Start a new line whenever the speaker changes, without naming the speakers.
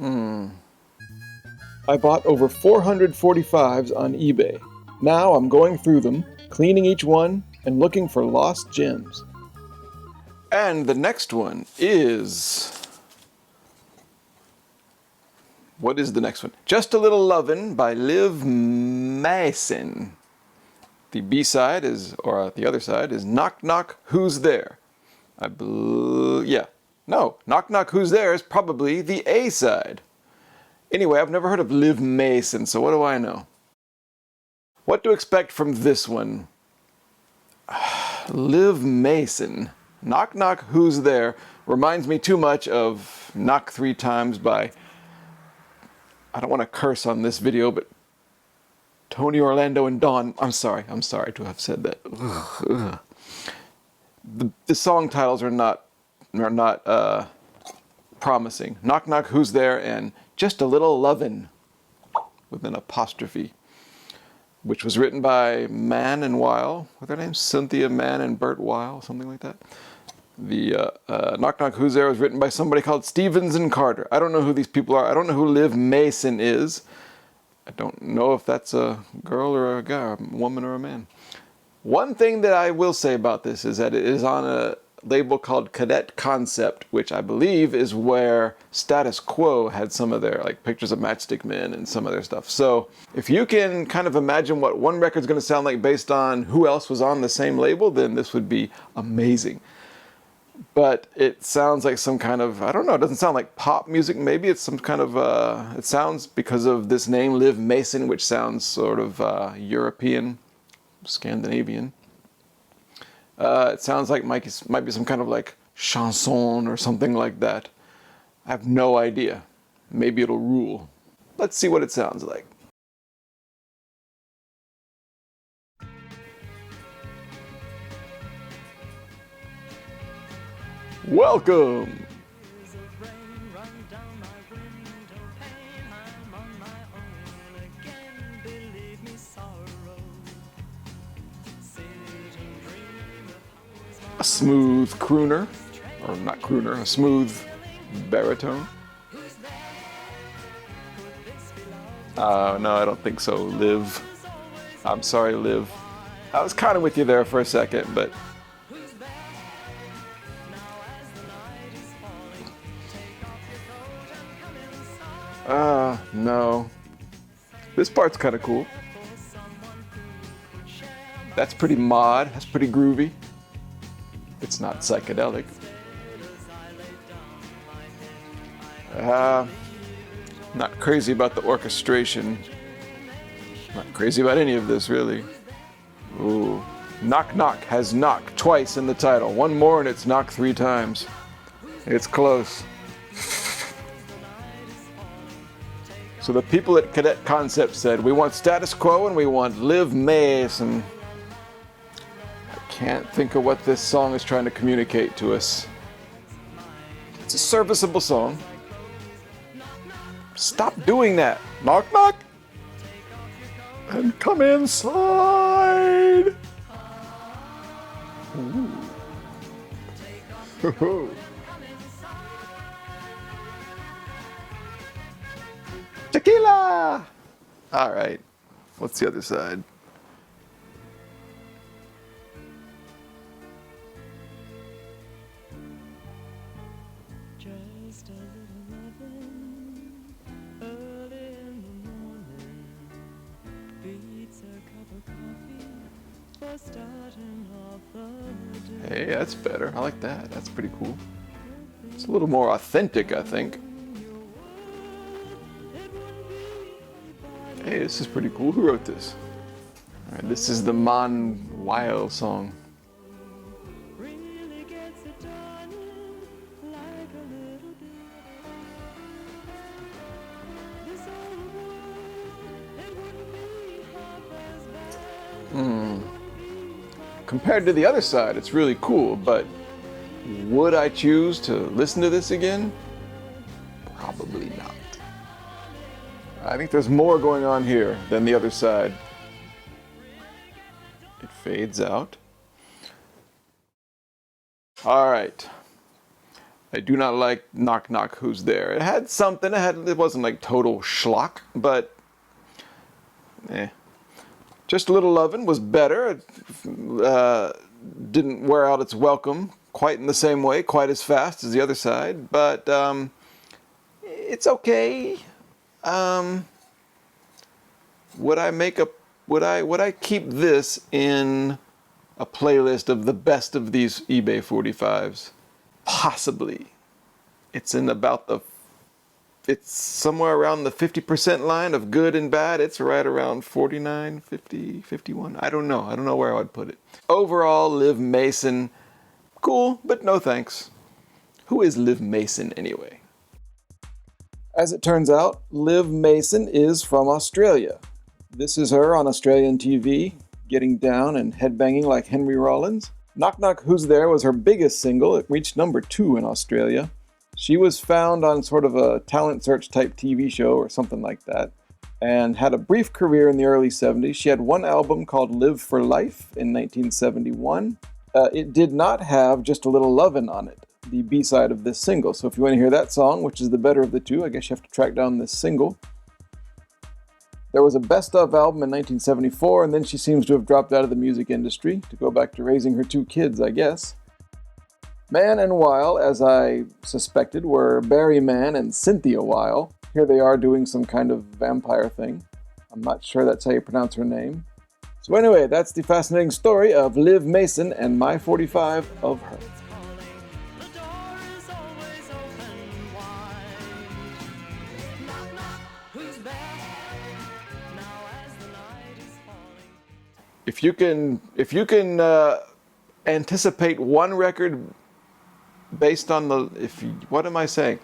I bought over 445s on eBay. Now I'm going through them, cleaning each one, and looking for lost gems. And the next one is... What is the next one? Just a Little Lovin' by Liv Maessen. The B-side is, or the other side is Knock Knock Who's There? Yeah. No, Knock Knock Who's There is probably the A-side. Anyway, I've never heard of Liv Maessen, so what do I know? What to expect from this one? Liv Maessen. Knock Knock Who's There reminds me too much of Knock 3 Times by, I don't want to curse on this video, but Tony Orlando and Dawn. I'm sorry to have said that. Ugh. The song titles are not promising. Knock Knock Who's There and Just a Little Lovin' with an apostrophe, which was written by Mann and Weil. What are their names? Cynthia Mann and Bert Weil, something like that. The Knock Knock Who's There was written by somebody called Stevens and Carter. I don't know who these people are. I don't know who Liv Maessen is. I don't know if that's a girl or a guy, a woman or a man. One thing that I will say about this is that it is on a label called Cadet Concept, which I believe is where Status Quo had some of their like pictures of Matchstick Men and some of their stuff. So if you can kind of imagine what one record's going to sound like based on who else was on the same label, then this would be amazing. But it sounds like some kind of, I don't know, it doesn't sound like pop music. Maybe it's some kind of, it sounds, because of this name, Liv Maessen, which sounds sort of European, Scandinavian. It sounds like might be some kind of like chanson or something like that. I have no idea. Maybe it'll rule. Let's see what it sounds like. Welcome! A smooth crooner, or not crooner, a smooth baritone. No, I don't think so, Liv. I'm sorry, Liv. I was kind of with you there for a second, but... no. This part's kind of cool. That's pretty mod, that's pretty groovy. It's not psychedelic. Not crazy about the orchestration. Not crazy about any of this, really. Ooh. Knock Knock has knock twice in the title. One more and it's knock 3 times. It's close. So the people at Cadet Concept said, we want Status Quo and we want Liv Maessen. I can't think of what this song is trying to communicate to us. It's a serviceable song. Stop doing that. Knock knock. And come inside. Ooh. Tequila! All right. What's the other side?
Just a little lovin', early in the morning, beats a cup of coffee for starting off the day.
Hey, that's better. I like that. That's pretty cool. It's a little more authentic, I think. Hey, this is pretty cool. Who wrote this? All right, this is the Man Weil song. Compared to the other side, it's really cool, but would I choose to listen to this again? Probably not. I think there's more going on here than the other side. It fades out. All right. I do not like Knock Knock Who's There. It had something. It wasn't like total schlock, but Just a Little Lovin' was better. It didn't wear out its welcome quite in the same way, quite as fast as the other side, but it's okay. Would I keep this in a playlist of the best of these eBay 45s? Possibly. It's somewhere around the 50% line of good and bad. It's right around 49, 50, 51. I don't know. I don't know where I would put it. Overall, Liv Maessen, cool, but no thanks. Who is Liv Maessen anyway? As it turns out, Liv Maessen is from Australia. This is her on Australian TV, getting down and headbanging like Henry Rollins. Knock Knock Who's There was her biggest single. It reached number 2 in Australia. She was found on sort of a talent search type TV show or something like that, and had a brief career in the early 70s. She had one album called Live for Life in 1971. It did not have Just a Little Lovin' on it, the B-side of this single. So if you want to hear that song, which is the better of the two, I guess you have to track down this single. There was a best of album in 1974, and then she seems to have dropped out of the music industry to go back to raising her 2 kids, I guess. Man and Weil, as I suspected, were Barry Mann and Cynthia Weil. Here they are doing some kind of vampire thing. I'm not sure that's how you pronounce her name. So anyway, that's the fascinating story of Liv Maessen and my 45 of her.
The door is always open wide. Knock, knock, who's there? Now as the night is falling.
If you can anticipate one record based on what am I saying?